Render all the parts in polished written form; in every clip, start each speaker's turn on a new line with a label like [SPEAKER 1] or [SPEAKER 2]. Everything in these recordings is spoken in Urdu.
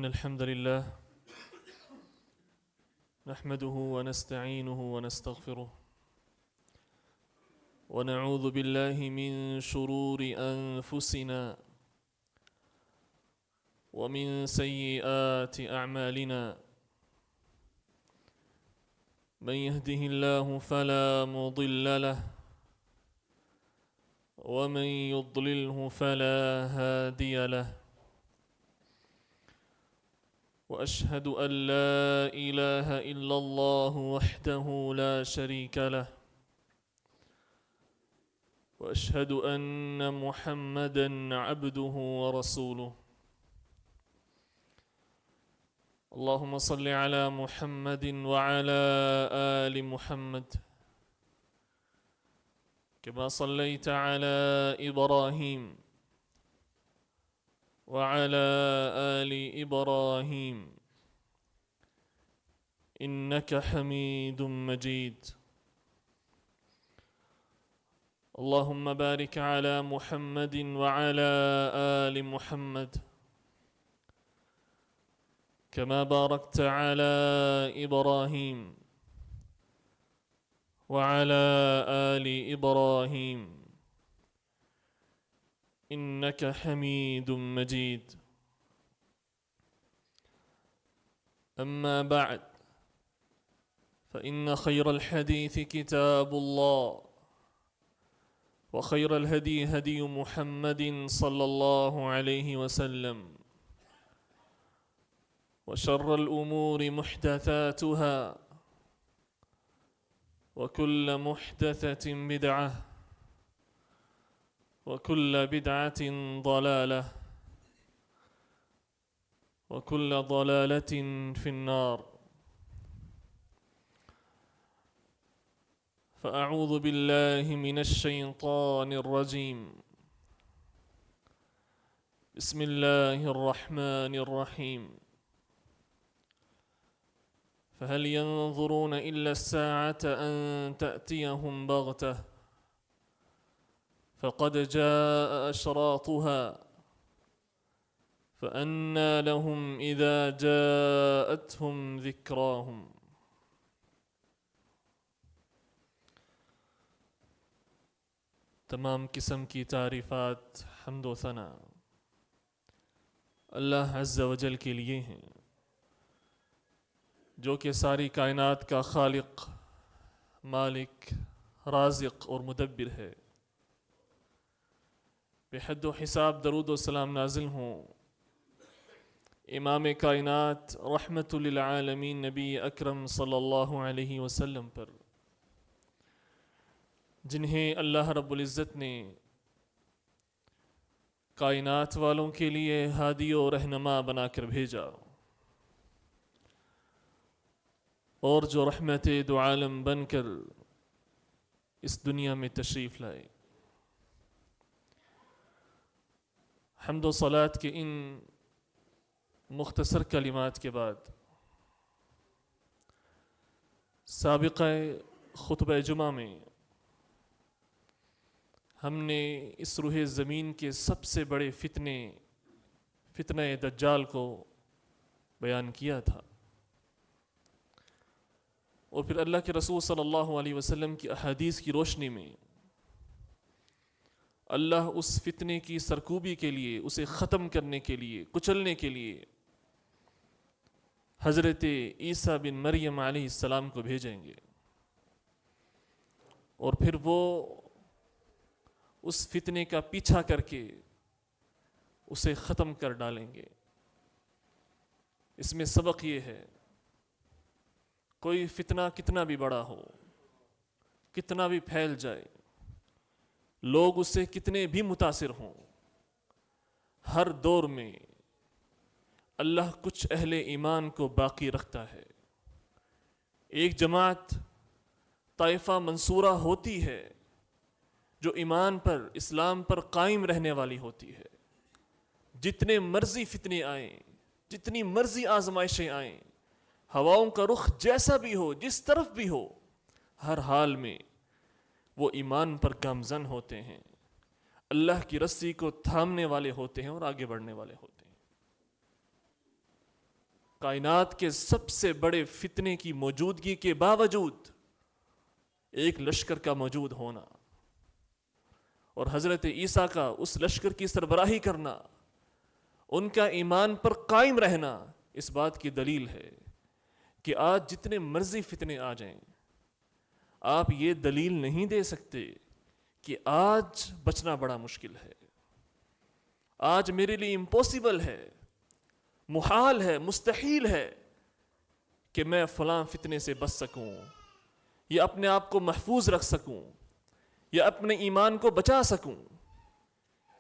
[SPEAKER 1] إن الحمد لله نحمده ونستعينه ونستغفره ونعوذ بالله من شرور أنفسنا ومن سيئات أعمالنا من يهده الله فلا مضل له ومن يضلله فلا هادي له وأشهد أن لا إله إلا الله وحده لا شريك له وأشهد أن محمدًا عبده ورسوله اللهم صل على محمد وعلى آل محمد كما صليت على إبراهيم وعلى آل إبراهيم إنك حميد مجيد اللهم بارك على محمد وعلى آل محمد كما باركت على إبراهيم وعلى آل إبراهيم إنك حميد مجيد أما بعد فإن خير الحديث كتاب الله وخير الهدي هدي محمد صلى الله عليه وسلم وشر الأمور محدثاتها وكل محدثة بدعة وكل بدعة ضلالة وكل ضلالة في النار فأعوذ بالله من الشيطان الرجيم بسم الله الرحمن الرحيم فهل ينظرون إلا الساعة أن تأتيهم بغتة فقد جاء أشراطها فأنى لهم إذا جاءتهم ذكراهم تمام قسم کی تعریفات حمد و ثنا اللہ عز و جل کے لیے ہیں جو کہ ساری کائنات کا خالق مالک رازق اور مدبر ہے بے حد و حساب درود و سلام نازل ہوں امام کائنات رحمت للعالمین نبی اکرم صلی اللہ علیہ وسلم پر جنہیں اللہ رب العزت نے کائنات والوں کے لیے ہادی و رہنما بنا کر بھیجا اور جو رحمت دو عالم بن کر اس دنیا میں تشریف لائے حمد و صلات کے ان مختصر کلمات کے بعد سابقہ خطبہ جمعہ میں ہم نے اس روح زمین کے سب سے بڑے فتنہ دجال کو بیان کیا تھا اور پھر اللہ کے رسول صلی اللہ علیہ وسلم کی احادیث کی روشنی میں اللہ اس فتنے کی سرکوبی کے لیے اسے ختم کرنے کے لیے کچلنے کے لیے حضرت عیسیٰ بن مریم علیہ السلام کو بھیجیں گے اور پھر وہ اس فتنے کا پیچھا کر کے اسے ختم کر ڈالیں گے اس میں سبق یہ ہے کوئی فتنہ کتنا بھی بڑا ہو کتنا بھی پھیل جائے لوگ اس سے کتنے بھی متاثر ہوں ہر دور میں اللہ کچھ اہل ایمان کو باقی رکھتا ہے ایک جماعت طائفہ منصورہ ہوتی ہے جو ایمان پر اسلام پر قائم رہنے والی ہوتی ہے جتنے مرضی فتنے آئیں جتنی مرضی آزمائشیں آئیں ہواؤں کا رخ جیسا بھی ہو جس طرف بھی ہو ہر حال میں وہ ایمان پر گامزن ہوتے ہیں اللہ کی رسی کو تھامنے والے ہوتے ہیں اور آگے بڑھنے والے ہوتے ہیں کائنات کے سب سے بڑے فتنے کی موجودگی کے باوجود ایک لشکر کا موجود ہونا اور حضرت عیسیٰ کا اس لشکر کی سربراہی کرنا، ان کا ایمان پر قائم رہنا، اس بات کی دلیل ہے کہ آج جتنے مرضی فتنے آ جائیں، آپ یہ دلیل نہیں دے سکتے کہ آج بچنا بڑا مشکل ہے، آج میرے لیے امپوسیبل ہے، محال ہے، مستحیل ہے کہ میں فلاں فتنے سے بچ سکوں یا اپنے آپ کو محفوظ رکھ سکوں یا اپنے ایمان کو بچا سکوں۔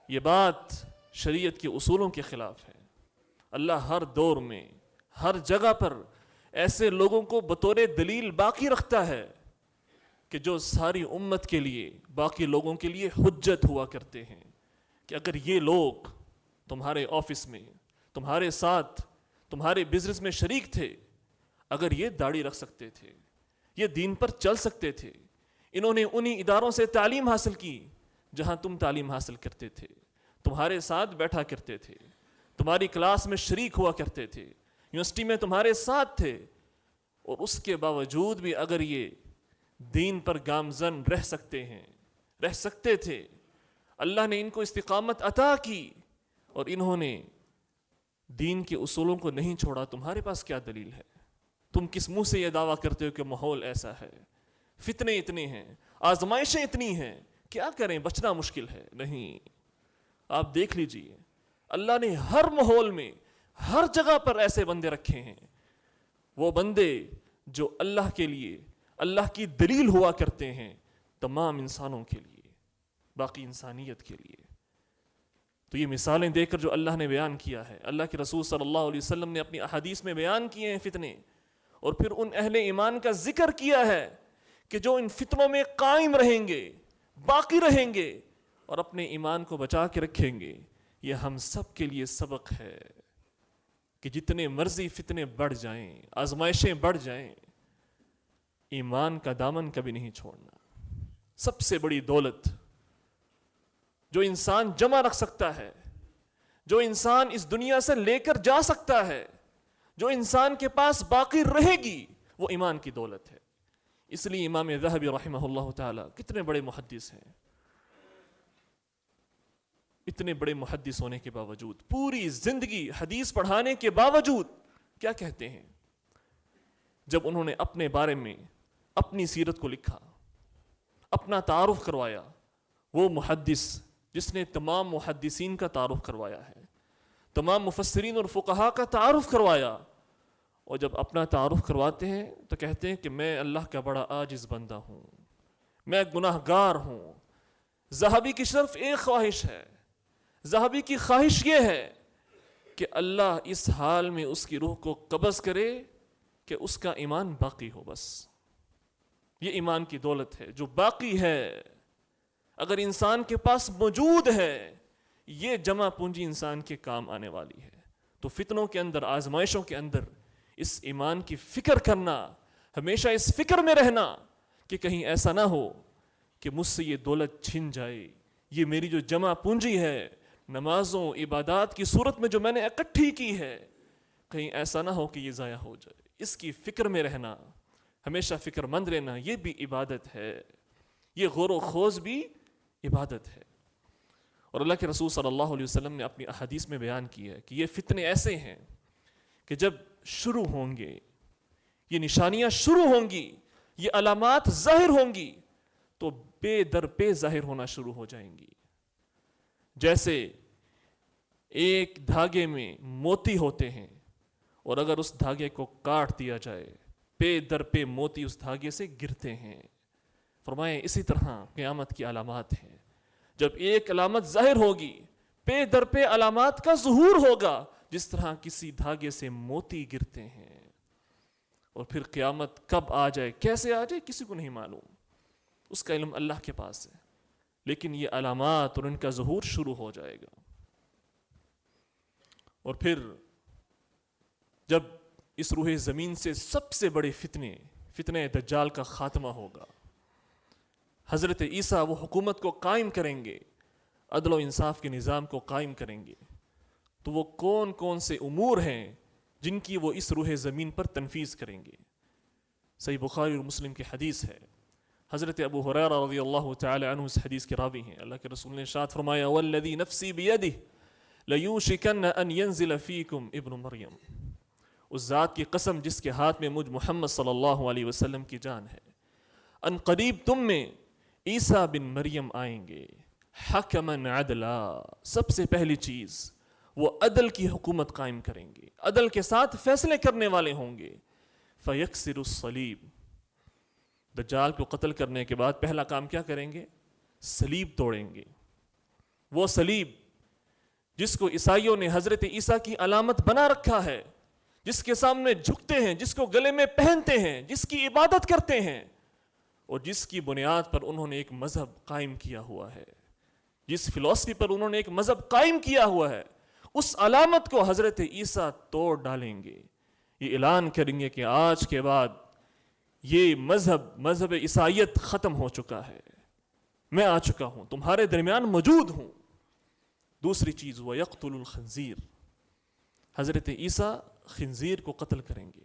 [SPEAKER 1] یہ بات شریعت کے اصولوں کے خلاف ہے۔ اللہ ہر دور میں، ہر جگہ پر ایسے لوگوں کو بطور دلیل باقی رکھتا ہے کہ جو ساری امت کے لیے، باقی لوگوں کے لیے حجت ہوا کرتے ہیں کہ اگر یہ لوگ تمہارے آفس میں، تمہارے ساتھ، تمہارے بزنس میں شریک تھے، اگر یہ داڑھی رکھ سکتے تھے، یہ دین پر چل سکتے تھے، انہوں نے انہی اداروں سے تعلیم حاصل کی جہاں تم تعلیم حاصل کرتے تھے، تمہارے ساتھ بیٹھا کرتے تھے، تمہاری کلاس میں شریک ہوا کرتے تھے، یونیورسٹی میں تمہارے ساتھ تھے، اور اس کے باوجود بھی اگر یہ دین پر گامزن رہ سکتے تھے، اللہ نے ان کو استقامت عطا کی اور انہوں نے دین کے اصولوں کو نہیں چھوڑا، تمہارے پاس کیا دلیل ہے؟ تم کس منہ سے یہ دعویٰ کرتے ہو کہ ماحول ایسا ہے، فتنے اتنے ہیں، آزمائشیں اتنی ہیں، کیا کریں، بچنا مشکل ہے؟ نہیں، آپ دیکھ لیجئے، اللہ نے ہر ماحول میں، ہر جگہ پر ایسے بندے رکھے ہیں، وہ بندے جو اللہ کے لیے، اللہ کی دلیل ہوا کرتے ہیں تمام انسانوں کے لیے، باقی انسانیت کے لیے۔ تو یہ مثالیں دے کر جو اللہ نے بیان کیا ہے، اللہ کے رسول صلی اللہ علیہ وسلم نے اپنی احادیث میں بیان کیے ہیں فتنے، اور پھر ان اہل ایمان کا ذکر کیا ہے کہ جو ان فتنوں میں قائم رہیں گے، باقی رہیں گے اور اپنے ایمان کو بچا کے رکھیں گے، یہ ہم سب کے لیے سبق ہے کہ جتنے مرضی فتنے بڑھ جائیں، آزمائشیں بڑھ جائیں، ایمان کا دامن کبھی نہیں چھوڑنا۔ سب سے بڑی دولت جو انسان جمع رکھ سکتا ہے، جو انسان اس دنیا سے لے کر جا سکتا ہے، جو انسان کے پاس باقی رہے گی، وہ ایمان کی دولت ہے۔ اس لیے امام ذہبی رحمہ اللہ تعالی کتنے بڑے محدث ہیں، اتنے بڑے محدث ہونے کے باوجود، پوری زندگی حدیث پڑھانے کے باوجود، کیا کہتے ہیں جب انہوں نے اپنے بارے میں اپنی سیرت کو لکھا، اپنا تعارف کروایا، وہ محدث جس نے تمام محدثین کا تعارف کروایا ہے، تمام مفسرین اور فقہاء کا تعارف کروایا، اور جب اپنا تعارف کرواتے ہیں تو کہتے ہیں کہ میں اللہ کا بڑا عاجز بندہ ہوں، میں گناہ گار ہوں۔ ذہبی کی صرف ایک خواہش ہے، ذہبی کی خواہش یہ ہے کہ اللہ اس حال میں اس کی روح کو قبض کرے کہ اس کا ایمان باقی ہو، بس یہ ایمان کی دولت ہے جو باقی ہے۔ اگر انسان کے پاس موجود ہے، یہ جمع پونجی انسان کے کام آنے والی ہے۔ تو فتنوں کے اندر، آزمائشوں کے اندر اس ایمان کی فکر کرنا، ہمیشہ اس فکر میں رہنا کہ کہیں ایسا نہ ہو کہ مجھ سے یہ دولت چھن جائے، یہ میری جو جمع پونجی ہے نمازوں، عبادات کی صورت میں جو میں نے اکٹھی کی ہے، کہیں ایسا نہ ہو کہ یہ ضائع ہو جائے۔ اس کی فکر میں رہنا، ہمیشہ فکر مند رہنا، یہ بھی عبادت ہے، یہ غور و خوض بھی عبادت ہے۔ اور اللہ کے رسول صلی اللہ علیہ وسلم نے اپنی احادیث میں بیان کیا ہے کہ یہ فتنے ایسے ہیں کہ جب شروع ہوں گے، یہ نشانیاں شروع ہوں گی، یہ علامات ظاہر ہوں گی، تو بے در پہ ظاہر ہونا شروع ہو جائیں گی۔ جیسے ایک دھاگے میں موتی ہوتے ہیں، اور اگر اس دھاگے کو کاٹ دیا جائے، پے در پہ موتی اس دھاگے سے گرتے ہیں۔ فرمائیں اسی طرح قیامت کی علامات ہیں، جب ایک علامت ظاہر ہوگی، پے در پہ علامات کا ظہور ہوگا، جس طرح کسی دھاگے سے موتی گرتے ہیں۔ اور پھر قیامت کب آ جائے، کیسے آ جائے، کسی کو نہیں معلوم، اس کا علم اللہ کے پاس ہے، لیکن یہ علامات اور ان کا ظہور شروع ہو جائے گا۔ اور پھر جب اس روح زمین سے سب سے بڑے فتنے دجال کا خاتمہ ہوگا، حضرت عیسیٰ وہ حکومت کو قائم کریں گے، عدل و انصاف کے نظام کو قائم کریں گے، تو وہ کون کون سے امور ہیں جن کی وہ اس روح زمین پر تنفیذ کریں گے۔ صحیح بخاری اور مسلم کی حدیث ہے، حضرت ابو ہریرہ رضی اللہ تعالی عنہ اس حدیث کے راوی ہیں، اللہ کے رسول نے ارشاد فرمایا والذی نفسی بیدہ لیوشکن ان ینزل فیکم ابن مریم، اس ذات کی قسم جس کے ہاتھ میں مجھ محمد صلی اللہ علیہ وسلم کی جان ہے، ان قریب تم میں عیسیٰ بن مریم آئیں گے، حکمن عدلا، سب سے پہلی چیز وہ عدل کی حکومت قائم کریں گے، عدل کے ساتھ فیصلے کرنے والے ہوں گے۔ فیکسر الصلیب، دجال کو قتل کرنے کے بعد پہلا کام کیا کریں گے؟ صلیب توڑیں گے۔ وہ صلیب جس کو عیسائیوں نے حضرت عیسیٰ کی علامت بنا رکھا ہے، جس کے سامنے جھکتے ہیں، جس کو گلے میں پہنتے ہیں، جس کی عبادت کرتے ہیں، اور جس کی بنیاد پر انہوں نے ایک مذہب قائم کیا ہوا ہے، جس فلسفی پر انہوں نے ایک مذہب قائم کیا ہوا ہے، اس علامت کو حضرت عیسیٰ توڑ ڈالیں گے۔ یہ اعلان کریں گے کہ آج کے بعد یہ مذہب عیسائیت ختم ہو چکا ہے، میں آ چکا ہوں، تمہارے درمیان موجود ہوں۔ دوسری چیز وہ یقتل الخنزیر، حضرت عیسیٰ خنزیر کو قتل کریں گے،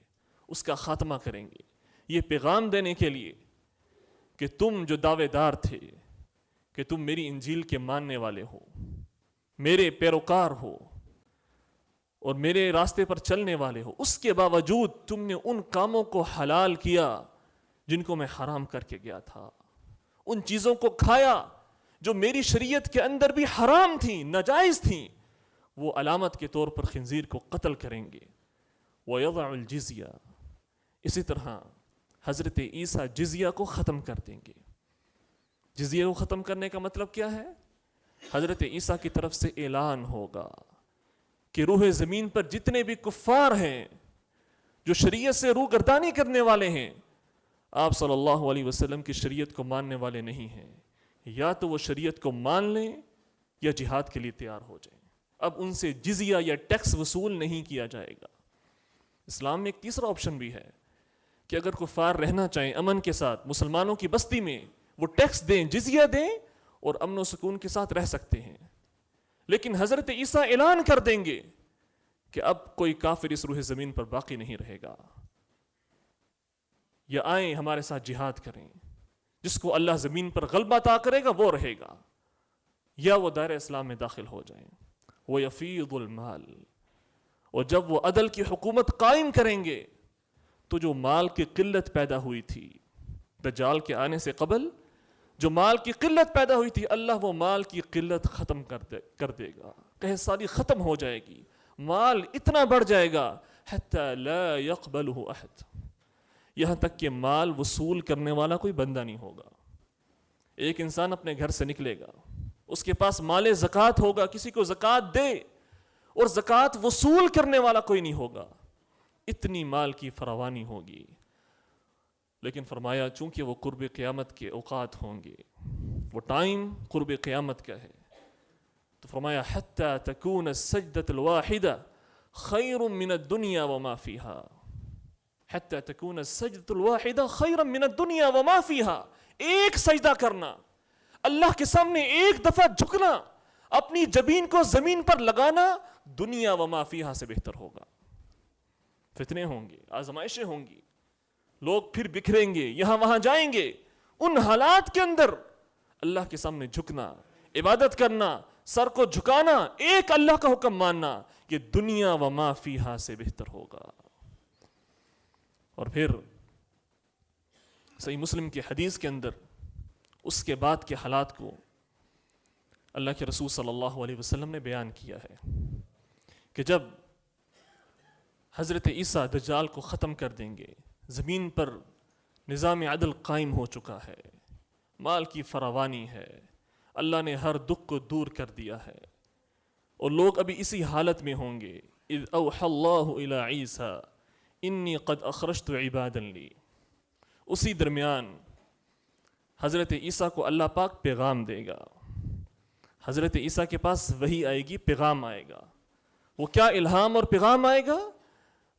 [SPEAKER 1] اس کا خاتمہ کریں گے، یہ پیغام دینے کے لیے کہ تم جو دعوے دار تھے کہ تم میری انجیل کے ماننے والے ہو، میرے پیروکار ہو اور میرے راستے پر چلنے والے ہو، اس کے باوجود تم نے ان کاموں کو حلال کیا جن کو میں حرام کر کے گیا تھا، ان چیزوں کو کھایا جو میری شریعت کے اندر بھی حرام تھیں، ناجائز تھیں، وہ علامت کے طور پر خنزیر کو قتل کریں گے۔ وَيَضَعُ الْجِزْيَةَ، اسی طرح حضرت عیسیٰ جزیہ کو ختم کر دیں گے۔ جزیہ کو ختم کرنے کا مطلب کیا ہے؟ حضرت عیسیٰ کی طرف سے اعلان ہوگا کہ روح زمین پر جتنے بھی کفار ہیں جو شریعت سے روگردانی کرنے والے ہیں، آپ صلی اللہ علیہ وسلم کی شریعت کو ماننے والے نہیں ہیں، یا تو وہ شریعت کو مان لیں یا جہاد کے لیے تیار ہو جائیں۔ اب ان سے جزیہ یا ٹیکس وصول نہیں کیا جائے گا۔ اسلام میں ایک تیسرا آپشن بھی ہے کہ اگر کفار رہنا چاہیں امن کے ساتھ مسلمانوں کی بستی میں، وہ ٹیکس دیں، جزیہ دیں اور امن و سکون کے ساتھ رہ سکتے ہیں۔ لیکن حضرت عیسیٰ اعلان کر دیں گے کہ اب کوئی کافر اس روح زمین پر باقی نہیں رہے گا، یا آئیں ہمارے ساتھ جہاد کریں، جس کو اللہ زمین پر غلبہ عطا کرے گا وہ رہے گا، یا وہ دائرہ اسلام میں داخل ہو جائیں۔ وَيَفِيضُ الْمَالِ، اور جب وہ عدل کی حکومت قائم کریں گے تو جو مال کی قلت پیدا ہوئی تھی دجال کے آنے سے قبل، جو مال کی قلت پیدا ہوئی تھی، اللہ وہ مال کی قلت ختم کر دے گا، کہ ساری ختم ہو جائے گی، مال اتنا بڑھ جائے گا حتی لا يقبلہ احد، یہاں تک کہ مال وصول کرنے والا کوئی بندہ نہیں ہوگا۔ ایک انسان اپنے گھر سے نکلے گا، اس کے پاس مال زکوٰۃ ہوگا، کسی کو زکوٰۃ دے، اور زکوٰۃ وصول کرنے والا کوئی نہیں ہوگا، اتنی مال کی فراوانی ہوگی۔ لیکن فرمایا چونکہ وہ قرب قیامت کے اوقات ہوں گے، وہ ٹائم قرب قیامت کا ہے، تو فرمایا حتی تکون السجدۃ الواحدہ خیر من الدنیا وما فیہا، حتی تکون السجدۃ الواحدہ خیر من الدنیا وما فیہا، ایک سجدہ کرنا، اللہ کے سامنے ایک دفعہ جھکنا، اپنی جبین کو زمین پر لگانا، دنیا وما فیہا سے بہتر ہوگا۔ فتنے ہوں گے، آزمائشیں ہوں گی، لوگ پھر بکھریں گے، یہاں وہاں جائیں گے، ان حالات کے اندر اللہ کے سامنے جھکنا، عبادت کرنا، سر کو جھکانا، ایک اللہ کا حکم ماننا، یہ دنیا وما فیہا سے بہتر ہوگا۔ اور پھر صحیح مسلم کی حدیث کے اندر اس کے بعد کے حالات کو اللہ کے رسول صلی اللہ علیہ وسلم نے بیان کیا ہے کہ جب حضرت عیسیٰ دجال کو ختم کر دیں گے، زمین پر نظام عدل قائم ہو چکا ہے، مال کی فراوانی ہے، اللہ نے ہر دکھ کو دور کر دیا ہے، اور لوگ ابھی اسی حالت میں ہوں گے۔ اذ اوحى اللہ الی عیسیٰ انی قد اخرجت عبادا لی، اسی درمیان حضرت عیسیٰ کو اللہ پاک پیغام دے گا، حضرت عیسیٰ کے پاس وحی آئے گی، پیغام آئے گا۔ وہ کیا الہام اور پیغام آئے گا؟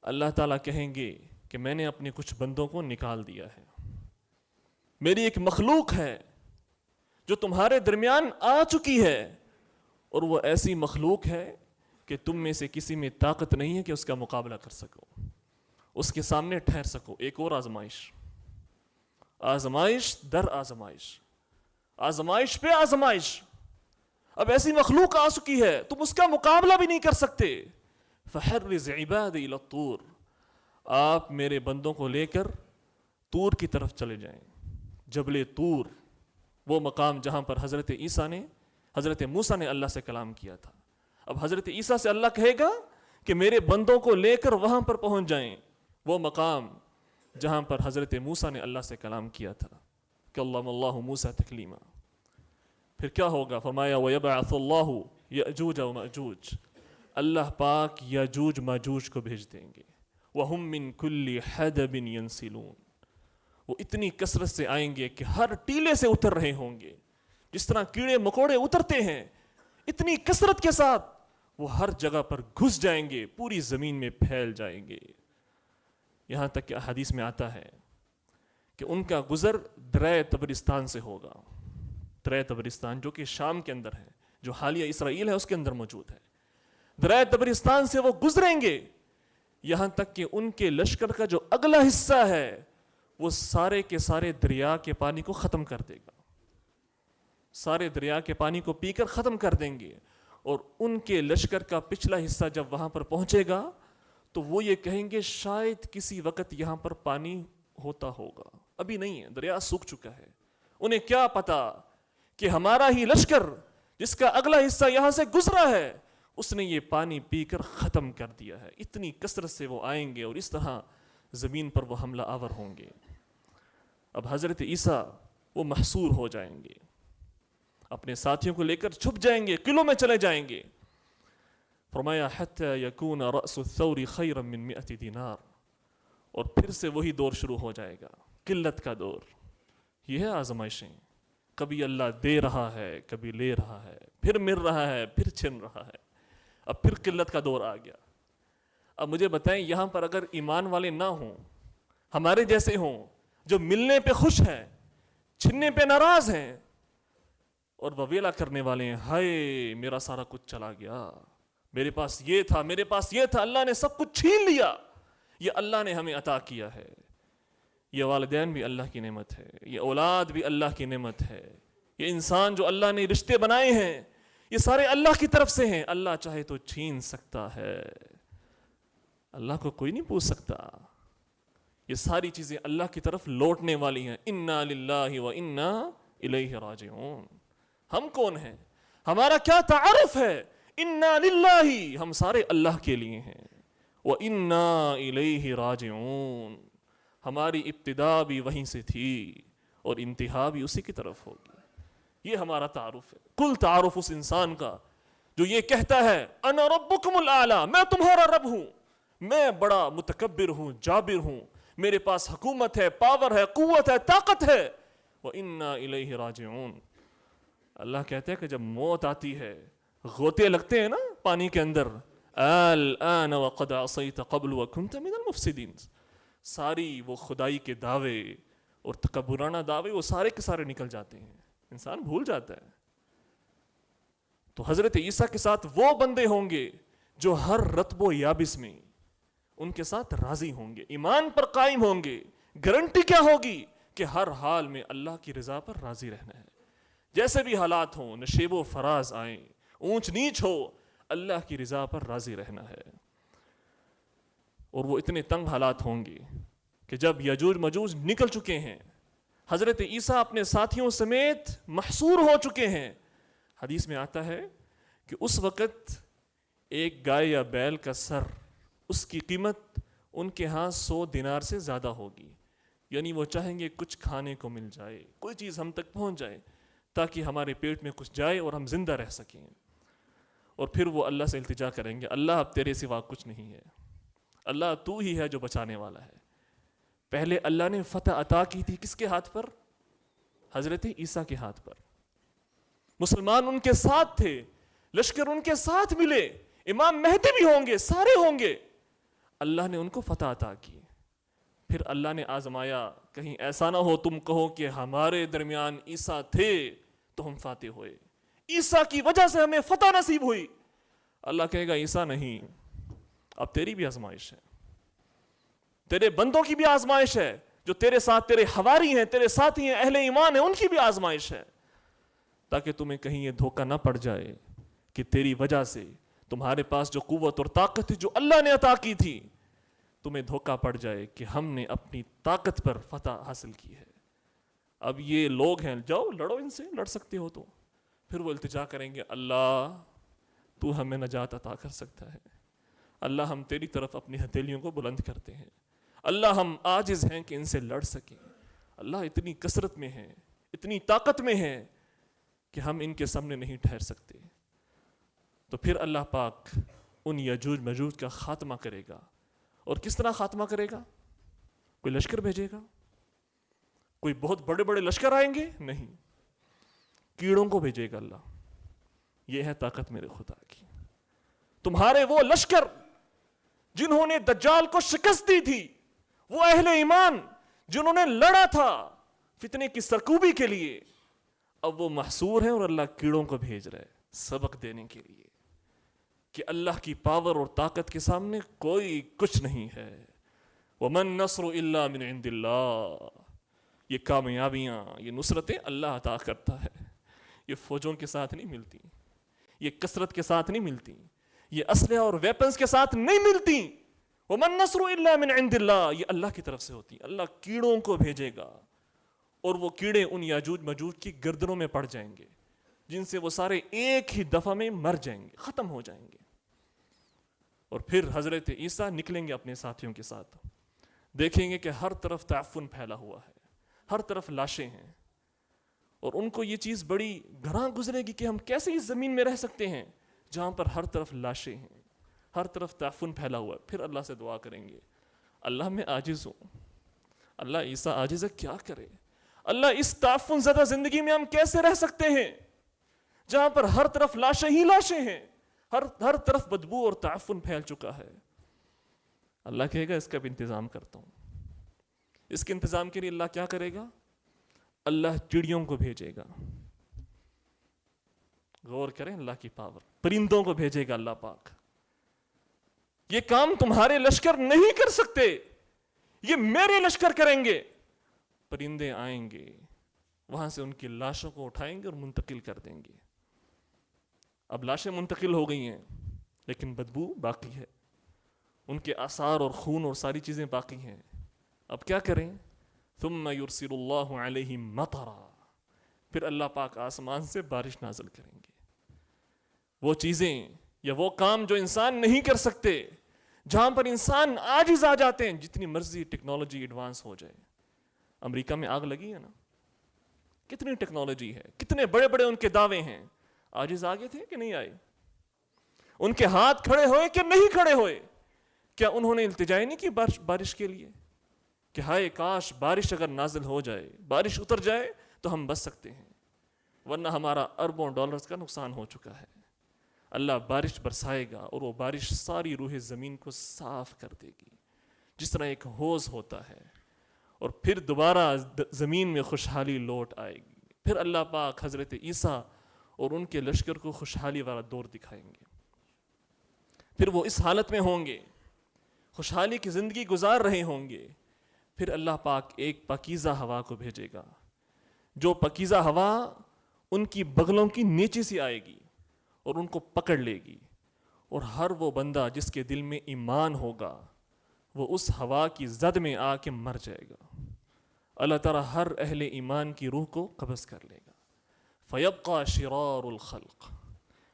[SPEAKER 1] اللہ تعالیٰ کہیں گے کہ میں نے اپنے کچھ بندوں کو نکال دیا ہے، میری ایک مخلوق ہے جو تمہارے درمیان آ چکی ہے، اور وہ ایسی مخلوق ہے کہ تم میں سے کسی میں طاقت نہیں ہے کہ اس کا مقابلہ کر سکو، اس کے سامنے ٹھہر سکو۔ ایک اور آزمائش، آزمائش در آزمائش، آزمائش پہ آزمائش۔ اب ایسی مخلوق آ چکی ہے تم اس کا مقابلہ بھی نہیں کر سکتے۔ فحرز عبادی الی الطور، آپ میرے بندوں کو لے کر طور کی طرف چلے جائیں۔ جبل طور، وہ مقام جہاں پر حضرت موسیٰ نے اللہ سے کلام کیا تھا۔ اب حضرت عیسیٰ سے اللہ کہے گا کہ میرے بندوں کو لے کر وہاں پر پہنچ جائیں، وہ مقام جہاں پر حضرت موسیٰ نے اللہ سے کلام کیا تھا۔ کلم اللہ موسیٰ تکلیما۔ پھر کیا ہوگا؟ فرمایا وَيَبْعَثُ اللَّهُ یأجوج ومأجوج، اللہ پاک یاجوج ماجوج کو بھیج دیں گے۔ وَهُم مِّن كُلِّ حَدَبٍ يَنْسِلُونَ، وہ اتنی کثرت سے آئیں گے کہ ہر ٹیلے سے اتر رہے ہوں گے، جس طرح کیڑے مکوڑے اترتے ہیں، اتنی کثرت کے ساتھ وہ ہر جگہ پر گھس جائیں گے، پوری زمین میں پھیل جائیں گے۔ یہاں تک کہ حدیث میں آتا ہے کہ ان کا گزر دریا طبرستان سے ہوگا۔ دریا طبرستان جو کہ شام کے اندر ہے، جو حالیہ اسرائیل ہے اس کے اندر موجود ہے۔ دریا طبرستان سے وہ گزریں گے، یہاں تک کہ ان کے لشکر کا جو اگلا حصہ ہے وہ سارے کے سارے دریا کے پانی کو ختم کر دے گا، سارے دریا کے پانی کو پی کر ختم کر دیں گے۔ اور ان کے لشکر کا پچھلا حصہ جب وہاں پر پہنچے گا تو وہ یہ کہیں گے شاید کسی وقت یہاں پر پانی ہوتا ہوگا، ابھی نہیں ہے، دریا سوکھ چکا ہے۔ انہیں کیا پتا کہ ہمارا ہی لشکر جس کا اگلا حصہ یہاں سے گزرا ہے اس نے یہ پانی پی کر ختم کر دیا ہے۔ اتنی کثرت سے وہ آئیں گے اور اس طرح زمین پر وہ حملہ آور ہوں گے۔ اب حضرت عیسیٰ وہ محصور ہو جائیں گے، اپنے ساتھیوں کو لے کر چھپ جائیں گے، قلعوں میں چلے جائیں گے۔ فرمایا حتی یکون رأس الثور خیرا من 100 دینار، اور پھر سے وہی دور شروع ہو جائے گا، قلت کا دور۔ یہ ہے آزمائشیں، کبھی اللہ دے رہا ہے، کبھی لے رہا ہے، پھر مل رہا ہے، پھر چھن رہا ہے، اب پھر قلت کا دور آ گیا۔ اب مجھے بتائیں یہاں پر اگر ایمان والے نہ ہوں، ہمارے جیسے ہوں جو ملنے پہ خوش ہیں، چھننے پہ ناراض ہیں، اور وویلا کرنے والے ہیں، ہائے میرا سارا کچھ چلا گیا، میرے پاس یہ تھا، میرے پاس یہ تھا، اللہ نے سب کچھ چھین لیا، یہ اللہ نے ہمیں عطا کیا ہے۔ یہ والدین بھی اللہ کی نعمت ہے، یہ اولاد بھی اللہ کی نعمت ہے، یہ انسان جو اللہ نے رشتے بنائے ہیں یہ سارے اللہ کی طرف سے ہیں۔ اللہ چاہے تو چھین سکتا ہے، اللہ کو کوئی نہیں پوچھ سکتا۔ یہ ساری چیزیں اللہ کی طرف لوٹنے والی ہیں۔ انا للہ و انا الیہ راجعون۔ ہم کون ہیں؟ ہمارا کیا تعارف ہے؟ انا للہ، ہم سارے اللہ کے لیے ہیں، و انا الیہ راجعون، ہماری ابتدا بھی وہیں سے تھی اور انتہا بھی اسی کی طرف ہوگی۔ یہ ہمارا تعارف ہے۔ کل تعارف اس انسان کا جو یہ کہتا ہے انا ربکم الاعلی، میں تمہارا رب ہوں، میں بڑا متکبر ہوں، جابر ہوں، میرے پاس حکومت ہے، پاور ہے، قوت ہے، طاقت ہے، وَإِنَّا إِلَيْهِ راجعون۔ اللہ کہتے ہیں کہ جب موت آتی ہے، غوطے لگتے ہیں نا پانی کے اندر، الآن وقد عصیت قبل وکنت من المفسدین، ساری وہ خدائی کے دعوے اور تکبرانہ دعوے وہ سارے کے سارے نکل جاتے ہیں، انسان بھول جاتا ہے۔ تو حضرت عیسیٰ کے ساتھ وہ بندے ہوں گے جو ہر رطب و یابس میں ان کے ساتھ راضی ہوں گے، ایمان پر قائم ہوں گے۔ گارنٹی کیا ہوگی؟ کہ ہر حال میں اللہ کی رضا پر راضی رہنا ہے، جیسے بھی حالات ہوں، نشیب و فراز آئیں، اونچ نیچ ہو، اللہ کی رضا پر راضی رہنا ہے۔ اور وہ اتنے تنگ حالات ہوں گے کہ جب یجوج مجوج نکل چکے ہیں، حضرت عیسیٰ اپنے ساتھیوں سمیت محصور ہو چکے ہیں، حدیث میں آتا ہے کہ اس وقت ایک گائے یا بیل کا سر، اس کی قیمت ان کے ہاں 100 دینار سے زیادہ ہوگی۔ یعنی وہ چاہیں گے کچھ کھانے کو مل جائے، کوئی چیز ہم تک پہنچ جائے تاکہ ہمارے پیٹ میں کچھ جائے اور ہم زندہ رہ سکیں۔ اور پھر وہ اللہ سے التجا کریں گے، اللہ اب تیرے سوا کچھ نہیں ہے، اللہ تو ہی ہے جو بچانے والا ہے۔ پہلے اللہ نے فتح عطا کی تھی کس کے ہاتھ پر؟ حضرت عیسیٰ کے ہاتھ پر۔ مسلمان ان کے ساتھ تھے، لشکر ان کے ساتھ ملے، امام مہدی بھی ہوں گے، سارے ہوں گے، اللہ نے ان کو فتح عطا کی۔ پھر اللہ نے آزمایا، کہیں ایسا نہ ہو تم کہو کہ ہمارے درمیان عیسیٰ تھے تو ہم فاتح ہوئے، عیسیٰ کی وجہ سے ہمیں فتح نصیب ہوئی۔ اللہ کہے گا عیسیٰ نہیں، اب تیری بھی آزمائش ہے، تیرے بندوں کی بھی آزمائش ہے، جو تیرے ساتھ تیرے حواری ہیں، تیرے ساتھی ہیں، اہل ایمان ہیں، ان کی بھی آزمائش ہے، تاکہ تمہیں کہیں یہ دھوکہ نہ پڑ جائے کہ تیری وجہ سے تمہارے پاس جو قوت اور طاقت تھی جو اللہ نے عطا کی تھی، تمہیں دھوکہ پڑ جائے کہ ہم نے اپنی طاقت پر فتح حاصل کی ہے۔ اب یہ لوگ ہیں، جاؤ لڑو ان سے، لڑ سکتے ہو تو پھر وہ التجا کریں گے، اللہ تو ہمیں نجات عطا کر سکتا ہے، اللہ ہم تیری طرف اپنی ہتھیلیوں کو بلند کرتے ہیں، اللہ ہم عاجز ہیں کہ ان سے لڑ سکیں، اللہ اتنی کثرت میں ہے، اتنی طاقت میں ہے کہ ہم ان کے سامنے نہیں ٹھہر سکتے۔ تو پھر اللہ پاک ان یجوج مجوج کا خاتمہ کرے گا۔ اور کس طرح خاتمہ کرے گا؟ کوئی لشکر بھیجے گا؟ کوئی بہت بڑے بڑے لشکر آئیں گے؟ نہیں، کیڑوں کو بھیجے گا اللہ۔ یہ ہے طاقت میرے خدا کی۔ تمہارے وہ لشکر جنہوں نے دجال کو شکست دی تھی، وہ اہل ایمان جنہوں نے لڑا تھا فتنے کی سرکوبی کے لیے، اب وہ محصور ہیں اور اللہ کیڑوں کو بھیج رہا ہے سبق دینے کے لیے کہ اللہ کی پاور اور طاقت کے سامنے کوئی کچھ نہیں ہے۔ وَمَن نَّصْرُ إِلَّا مِنْ عِنْدِ اللَّهِ، یہ کامیابیاں، یہ نصرتیں اللہ عطا کرتا ہے، یہ فوجوں کے ساتھ نہیں ملتی، یہ کثرت کے ساتھ نہیں ملتی، یہ اسلحہ اور ویپنز کے ساتھ نہیں ملتی۔ وَمَن نَّصْرُ إِلَّا مِنْ عِنْدِ اللَّهِ، یہ اللہ کی طرف سے ہوتی، اللہ کیڑوں کو بھیجے گا، اور وہ کیڑے ان یاجوج مجوج کی گردنوں میں پڑ جائیں گے، جن سے وہ سارے ایک ہی دفعہ میں مر جائیں گے، ختم ہو جائیں گے۔ اور پھر حضرت عیسیٰ نکلیں گے اپنے ساتھیوں کے ساتھ، دیکھیں گے کہ ہر طرف تعفن پھیلا ہوا ہے، ہر طرف لاشیں ہیں، اور ان کو یہ چیز بڑی گھراں گزرے گی کہ ہم کیسے اس زمین میں رہ سکتے ہیں جہاں پر ہر طرف لاشیں ہیں، ہر طرف تعفن پھیلا ہوا ہے۔ پھر اللہ سے دعا کریں گے، اللہ میں عاجز ہوں، اللہ عیسیٰ عاجز ہے، کیا کرے اللہ، اس تعفن زدہ زندگی میں ہم کیسے رہ سکتے ہیں جہاں پر ہر طرف لاشیں ہی لاشیں ہیں، ہر طرف بدبو اور تعفن پھیل چکا ہے۔ اللہ کہے گا اس کا بھی انتظام کرتا ہوں۔ اس کے انتظام کے لیے اللہ کیا کرے گا؟ اللہ چڑیوں کو بھیجے گا۔ غور کریں اللہ کی پاور، پرندوں کو بھیجے گا اللہ پاک۔ یہ کام تمہارے لشکر نہیں کر سکتے، یہ میرے لشکر کریں گے۔ پرندے آئیں گے، وہاں سے ان کی لاشوں کو اٹھائیں گے اور منتقل کر دیں گے۔ اب لاشیں منتقل ہو گئی ہیں لیکن بدبو باقی ہے، ان کے آثار اور خون اور ساری چیزیں باقی ہیں۔ اب کیا کریں؟ ثم یرسل اللہ علیہم مطرا، پھر اللہ پاک آسمان سے بارش نازل کریں گے۔ وہ چیزیں یا وہ کام جو انسان نہیں کر سکتے، جہاں پر انسان عاجز آ جاتے ہیں، جتنی مرضی ٹیکنالوجی ایڈوانس ہو جائے۔ امریکہ میں آگ لگی ہے نا، کتنی ٹیکنالوجی ہے، کتنے بڑے بڑے ان کے دعوے ہیں، عاجز آگے تھے کہ نہیں آئے؟ ان کے ہاتھ کھڑے ہوئے کہ نہیں کھڑے ہوئے؟ کیا انہوں نے التجا نہیں کی بارش کے لیے کہ ہائے کاش بارش اگر نازل ہو جائے، بارش اتر جائے تو ہم بچ سکتے ہیں، ورنہ ہمارا اربوں ڈالرز کا نقصان ہو چکا ہے۔ اللہ بارش برسائے گا اور وہ بارش ساری روح زمین کو صاف کر دے گی، جس طرح ایک حوض ہوتا ہے، اور پھر دوبارہ زمین میں خوشحالی لوٹ آئے گی۔ پھر اللہ پاک حضرت عیسیٰ اور ان کے لشکر کو خوشحالی والا دور دکھائیں گے۔ پھر وہ اس حالت میں ہوں گے، خوشحالی کی زندگی گزار رہے ہوں گے۔ پھر اللہ پاک ایک پاکیزہ ہوا کو بھیجے گا، جو پاکیزہ ہوا ان کی بغلوں کی نیچے سے آئے گی اور ان کو پکڑ لے گی، اور ہر وہ بندہ جس کے دل میں ایمان ہوگا وہ اس ہوا کی زد میں آ کے مر جائے گا۔ اللہ تعالیٰ ہر اہل ایمان کی روح کو قبض کر لے گا۔ فَيَبْقَى شِرَارُ الْخَلْقِ،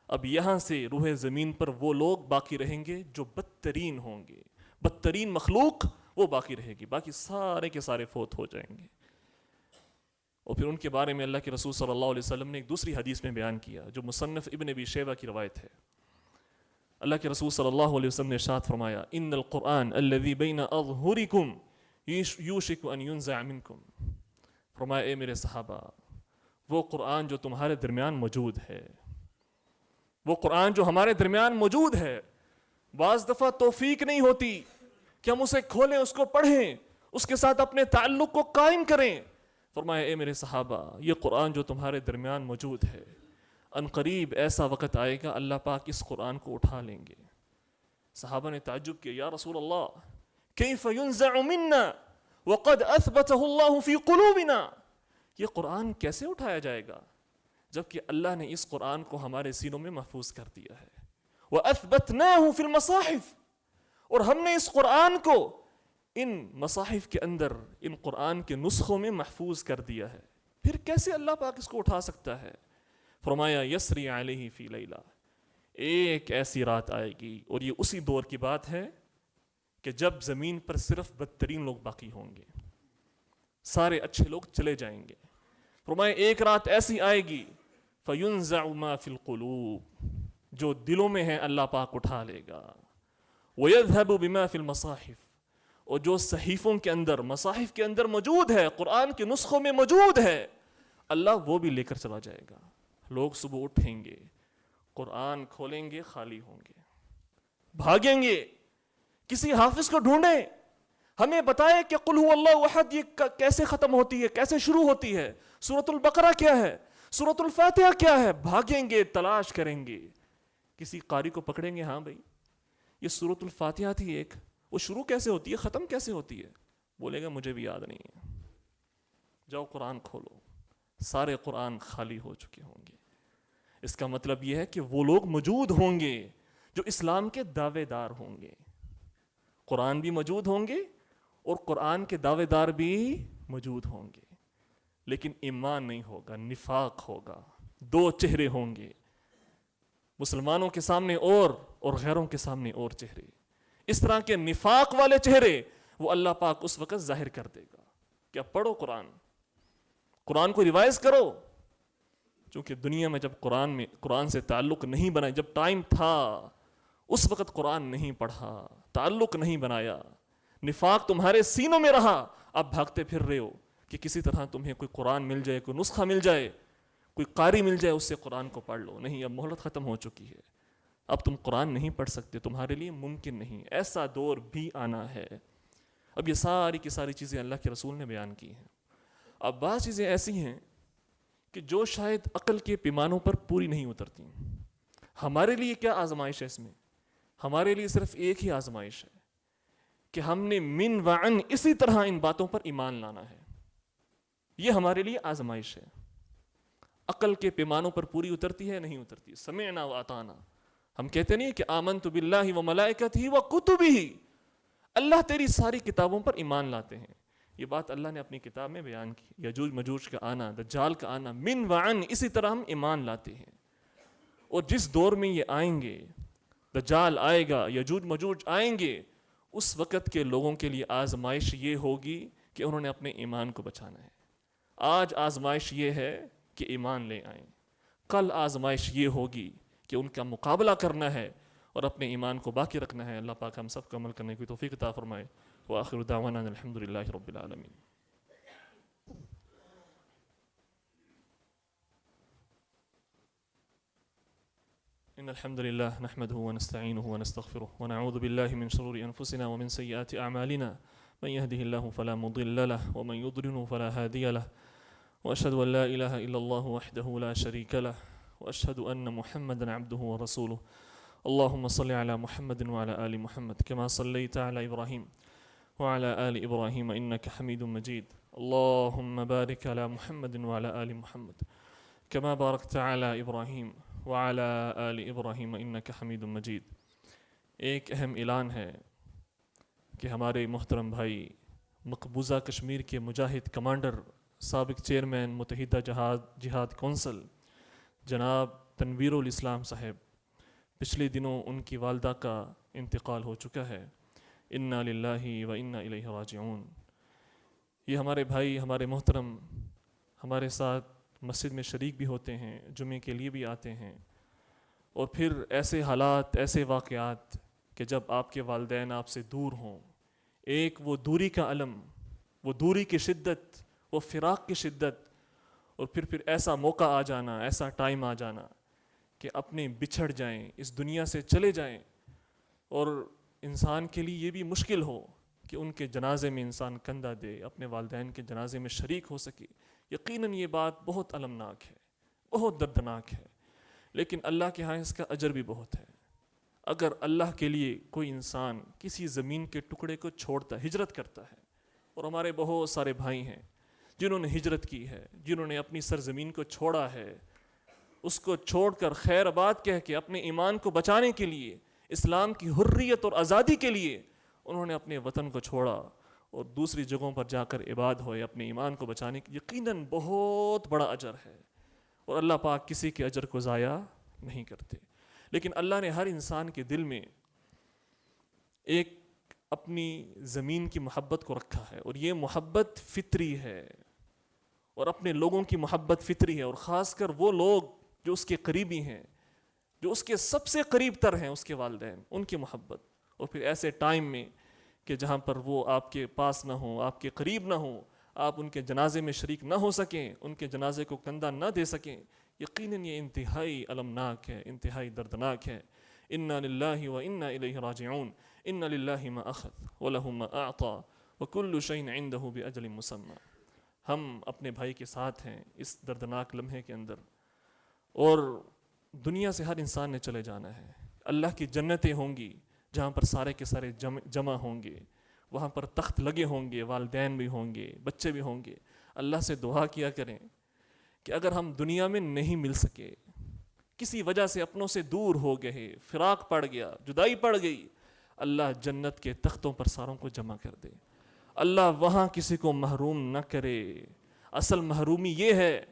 [SPEAKER 1] اب یہاں سے روح زمین پر وہ لوگ باقی رہیں گے جو بدترین ہوں گے، بدترین مخلوق وہ باقی رہے گی، باقی سارے کے سارے فوت ہو جائیں گے۔ اور پھر ان کے بارے میں اللہ کے رسول صلی اللہ علیہ وسلم نے ایک دوسری حدیث میں بیان کیا جو مصنف ابن ابی شیبہ کی روایت ہے۔ اللہ کے رسول صلی اللہ علیہ وسلم نے ارشاد فرمایا، ان القرآن الذی بین اظہرکم یوشک ان ینزع منکم، فرمایا اے میرے صحابہ، وہ قرآن جو تمہارے درمیان موجود ہے، وہ قرآن جو ہمارے درمیان موجود ہے، بعض دفعہ توفیق نہیں ہوتی کہ ہم اسے کھولیں، اس کو پڑھیں، اس کے ساتھ اپنے تعلق کو قائم کریں۔ فرمایا اے میرے صحابہ، یہ قرآن جو تمہارے درمیان موجود ہے، ان قریب ایسا وقت آئے گا اللہ پاک اس قرآن کو اٹھا لیں گے. صحابہ نے تعجب کیا، یا رسول اللہ کیف ینزع منا وقد اثبته اللہ فی قلوبنا، یہ قرآن کیسے اٹھایا جائے گا جبکہ اللہ نے اس قرآن کو ہمارے سینوں میں محفوظ کر دیا ہے. وَأَثْبَتْنَاهُ فِي الْمَصَاحِفِ، اور ہم نے اس قرآن کو ان مصاحف کے اندر، ان قرآن کے نسخوں میں محفوظ کر دیا ہے، پھر کیسے اللہ پاک اس کو اٹھا سکتا ہے؟ فرمایا یسری علیہ فی لیلہ، ایک ایسی رات آئے گی، اور یہ اسی دور کی بات ہے کہ جب زمین پر صرف بدترین لوگ باقی ہوں گے، سارے اچھے لوگ چلے جائیں گے. فرمایا ایک رات ایسی آئے گی فَيُنزَعُ مَا فِي الْقُلُوبِ، جو دلوں میں ہے اللہ پاک اٹھا لے گا. وَيَذْهَبُ بِمَا فِي الْمَصَاحِفِ، اور جو صحیفوں کے اندر، مصاحف کے اندر موجود ہے، قرآن کے نسخوں میں موجود ہے، اللہ وہ بھی لے کر چلا جائے گا. لوگ صبح اٹھیں گے، قرآن کھولیں گے، خالی ہوں گے، بھاگیں گے، کسی حافظ کو ڈھونڈیں ہمیں بتائے کہ قل هو اللہ احد یہ کیسے ختم ہوتی ہے، کیسے شروع ہوتی ہے، سورۃ البقرہ کیا ہے، سورۃ الفاتحہ کیا ہے. بھاگیں گے، تلاش کریں گے، کسی قاری کو پکڑیں گے، ہاں بھائی یہ سورۃ الفاتحہ تھی ایک، وہ شروع کیسے ہوتی ہے، ختم کیسے ہوتی ہے؟ بولے گا مجھے بھی یاد نہیں ہے. جاؤ قرآن کھولو، سارے قرآن خالی ہو چکے ہوں گے. اس کا مطلب یہ ہے کہ وہ لوگ موجود ہوں گے جو اسلام کے دعوے دار ہوں گے، قرآن بھی موجود ہوں گے اور قرآن کے دعوے دار بھی موجود ہوں گے، لیکن ایمان نہیں ہوگا، نفاق ہوگا، دو چہرے ہوں گے، مسلمانوں کے سامنے اور غیروں کے سامنے اور چہرے. اس طرح کے نفاق والے چہرے وہ اللہ پاک اس وقت ظاہر کر دے گا. کیا پڑھو قرآن کو ریوائز کرو، چونکہ دنیا میں جب قرآن سے تعلق نہیں بنا، جب ٹائم تھا اس وقت قرآن نہیں پڑھا، تعلق نہیں بنایا، نفاق تمہارے سینوں میں رہا، اب بھاگتے پھر رہے ہو کہ کسی طرح تمہیں کوئی قرآن مل جائے، کوئی نسخہ مل جائے، کوئی قاری مل جائے، اس سے قرآن کو پڑھ لو. نہیں، اب مہلت ختم ہو چکی ہے، اب تم قرآن نہیں پڑھ سکتے، تمہارے لیے ممکن نہیں. ایسا دور بھی آنا ہے. اب یہ ساری کی ساری چیزیں اللہ کے رسول نے بیان کی ہیں. اب بعض چیزیں ایسی ہیں کہ جو شاید عقل کے پیمانوں پر پوری نہیں اترتی. ہمارے لیے کیا آزمائش ہے اس میں؟ ہمارے لیے صرف ایک ہی آزمائش ہے کہ ہم نے من وعن اسی طرح ان باتوں پر ایمان لانا ہے. یہ ہمارے لیے آزمائش ہے. عقل کے پیمانوں پر پوری اترتی ہے؟ نہیں اترتی. سمعنا واطعنا، ہم کہتے نہیں کہ آمنت باللہ وملائکتہ وکتبہ، اللہ تیری ساری کتابوں پر ایمان لاتے ہیں. یہ بات اللہ نے اپنی کتاب میں بیان کی. یجوج مجوج کا آنا، دجال کا آنا، من وعن اسی طرح ہم ایمان لاتے ہیں. اور جس دور میں یہ آئیں گے، دجال آئے گا، یجوج مجوج آئیں گے، اس وقت کے لوگوں کے لیے آزمائش یہ ہوگی کہ انہوں نے اپنے ایمان کو بچانا ہے. آج آزمائش یہ ہے کہ ایمان لے آئیں، کل آزمائش یہ ہوگی کہ ان کا مقابلہ کرنا ہے اور اپنے ایمان کو باقی رکھنا ہے. اللہ پاک ہم سب کو عمل کرنے کی توفیق عطا فرمائے. وآخر دعوانا الحمد للہ رب العالمین. إن الحمد لله نحمده ونستعينه ونستغفره ونعوذ بالله من شرور أنفسنا ومن سيئات أعمالنا، من يهده الله فلا مضل له ومن يضلل فلا هادي له، وأشهد أن لا إله إلا الله وحده لا شريك له، وأشهد أن محمدا عبده ورسوله. اللهم صل على محمد وعلى آل محمد كما صليت على إبراهيم وعلى آل إبراهيم إنك حميد مجيد. اللهم بارك على محمد وعلى آل محمد كما باركت على إبراهيم وعلى آل إبراهيم إنك حميد مجيد. ایک اہم اعلان ہے کہ ہمارے محترم بھائی مقبوضہ کشمیر کے مجاہد کمانڈر، سابق چیئرمین متحدہ جہاد کونسل جناب تنویر الاسلام صاحب، پچھلے دنوں ان کی والدہ کا انتقال ہو چکا ہے. انا للہ و انا الیہ راجعون. یہ ہمارے بھائی، ہمارے محترم، ہمارے ساتھ مسجد میں شریک بھی ہوتے ہیں، جمعے کے لیے بھی آتے ہیں، اور پھر ایسے حالات، ایسے واقعات کہ جب آپ کے والدین آپ سے دور ہوں، ایک وہ دوری کا علم، وہ دوری کی شدت، وہ فراق کی شدت، اور پھر ایسا موقع آ جانا، ایسا ٹائم آ جانا کہ اپنے بچھڑ جائیں، اس دنیا سے چلے جائیں، اور انسان کے لیے یہ بھی مشکل ہو کہ ان کے جنازے میں انسان کندھا دے، اپنے والدین کے جنازے میں شریک ہو سکے. یقیناً یہ بات بہت المناک ہے، بہت دردناک ہے. لیکن اللہ کے ہاں اس کا اجر بھی بہت ہے۔ اگر اللہ کے لیے کوئی انسان کسی زمین کے ٹکڑے کو چھوڑتا، ہجرت کرتا ہے، اور ہمارے بہت سارے بھائی ہیں جنہوں نے ہجرت کی ہے، جنہوں نے اپنی سرزمین کو چھوڑا ہے، اس کو چھوڑ کر خیر آباد کہہ کے اپنے ایمان کو بچانے کے لیے، اسلام کی حریت اور آزادی کے لیے انہوں نے اپنے وطن کو چھوڑا اور دوسری جگہوں پر جا کر عباد ہوئے اپنے ایمان کو بچانے کی، یقیناً بہت بڑا اجر ہے، اور اللہ پاک کسی کے اجر کو ضائع نہیں کرتے۔ لیکن اللہ نے ہر انسان کے دل میں ایک اپنی زمین کی محبت کو رکھا ہے، اور یہ محبت فطری ہے، اور اپنے لوگوں کی محبت فطری ہے، اور خاص کر وہ لوگ جو اس کے قریبی ہیں، جو اس کے سب سے قریب تر ہیں، اس کے والدین، ان کی محبت۔ اور پھر ایسے ٹائم میں کہ جہاں پر وہ آپ کے پاس نہ ہوں، آپ کے قریب نہ ہوں، آپ ان کے جنازے میں شریک نہ ہو سکیں، ان کے جنازے کو کندھا نہ دے سکیں، یقیناً یہ انتہائی المناک ہے، انتہائی دردناک ہے۔ انا للہ و انا الیہ راجعون، ان للہ ما اخذ وله ما اعطى وكل شيء عنده باجل مسمى۔ ہم اپنے بھائی کے ساتھ ہیں اس دردناک لمحے کے اندر، اور دنیا سے ہر انسان نے چلے جانا ہے۔ اللہ کی جنتیں ہوں گی جہاں پر سارے کے سارے جمع ہوں گے، وہاں پر تخت لگے ہوں گے، والدین بھی ہوں گے، بچے بھی ہوں گے۔ اللہ سے دعا کیا کریں کہ اگر ہم دنیا میں نہیں مل سکے، کسی وجہ سے اپنوں سے دور ہو گئے، فراق پڑ گیا، جدائی پڑ گئی، اللہ جنت کے تختوں پر ساروں کو جمع کر دے۔ اللہ وہاں کسی کو محروم نہ کرے۔ اصل محرومی یہ ہے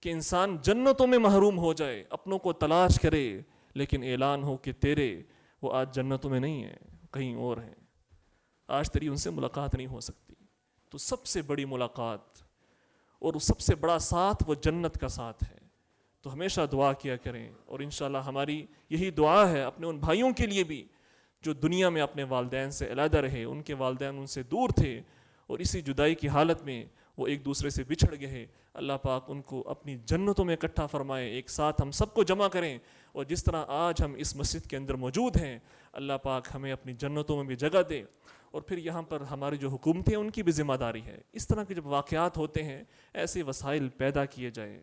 [SPEAKER 1] کہ انسان جنتوں میں محروم ہو جائے، اپنوں کو تلاش کرے، لیکن اعلان ہو کہ تیرے وہ آج جنتوں میں نہیں ہیں، کہیں اور ہیں، آج تیری ان سے ملاقات نہیں ہو سکتی۔ تو سب سے بڑی ملاقات اور سب سے بڑا ساتھ وہ جنت کا ساتھ ہے۔ تو ہمیشہ دعا کیا کریں، اور انشاءاللہ ہماری یہی دعا ہے اپنے ان بھائیوں کے لیے بھی جو دنیا میں اپنے والدین سے علیحدہ رہے، ان کے والدین ان سے دور تھے، اور اسی جدائی کی حالت میں وہ ایک دوسرے سے بچھڑ گئے۔ اللہ پاک ان کو اپنی جنتوں میں اکٹھا فرمائے، ایک ساتھ ہم سب کو جمع کریں، اور جس طرح آج ہم اس مسجد کے اندر موجود ہیں، اللہ پاک ہمیں اپنی جنتوں میں بھی جگہ دے۔ اور پھر یہاں پر ہماری جو حکومتیں ان کی بھی ذمہ داری ہے، اس طرح کے جب واقعات ہوتے ہیں ایسے وسائل پیدا کیے جائیں،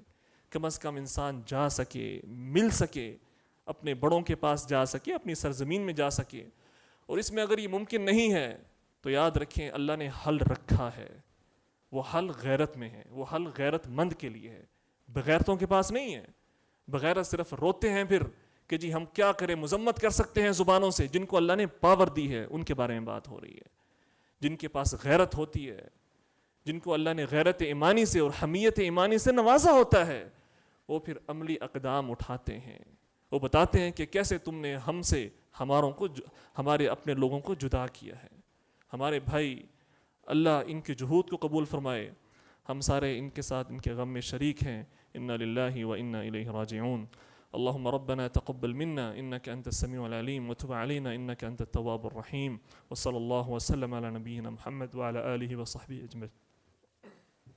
[SPEAKER 1] کم از کم انسان جا سکے، مل سکے، اپنے بڑوں کے پاس جا سکے، اپنی سرزمین میں جا سکے۔ اور اس میں اگر یہ ممکن نہیں ہے تو یاد رکھیں اللہ نے حل رکھا ہے، وہ حل غیرت میں ہے، وہ حل غیرت مند کے لیے ہے، بغیرتوں کے پاس نہیں ہے۔ بغیرت صرف روتے ہیں پھر کہ جی ہم کیا کریں، مذمت کر سکتے ہیں زبانوں سے۔ جن کو اللہ نے پاور دی ہے ان کے بارے میں بات ہو رہی ہے، جن کے پاس غیرت ہوتی ہے، جن کو اللہ نے غیرت ایمانی سے اور حمیت ایمانی سے نوازا ہوتا ہے، وہ پھر عملی اقدام اٹھاتے ہیں، وہ بتاتے ہیں کہ کیسے تم نے ہم سے ہمارے اپنے لوگوں کو جدا کیا ہے۔ ہمارے بھائی، اللہ ان کے جہود کو قبول فرمائے، ہم سارے ان کے ساتھ ان کے غم میں شریک ہیں۔ انا للہ و انا الیہ راجعون۔ اللهم ربنا تقبل منا انك انت السميع العليم وتب علينا انك انت التواب الرحيم، وصلى الله وسلم على نبينا محمد وعلى اله وصحبه اجمعين۔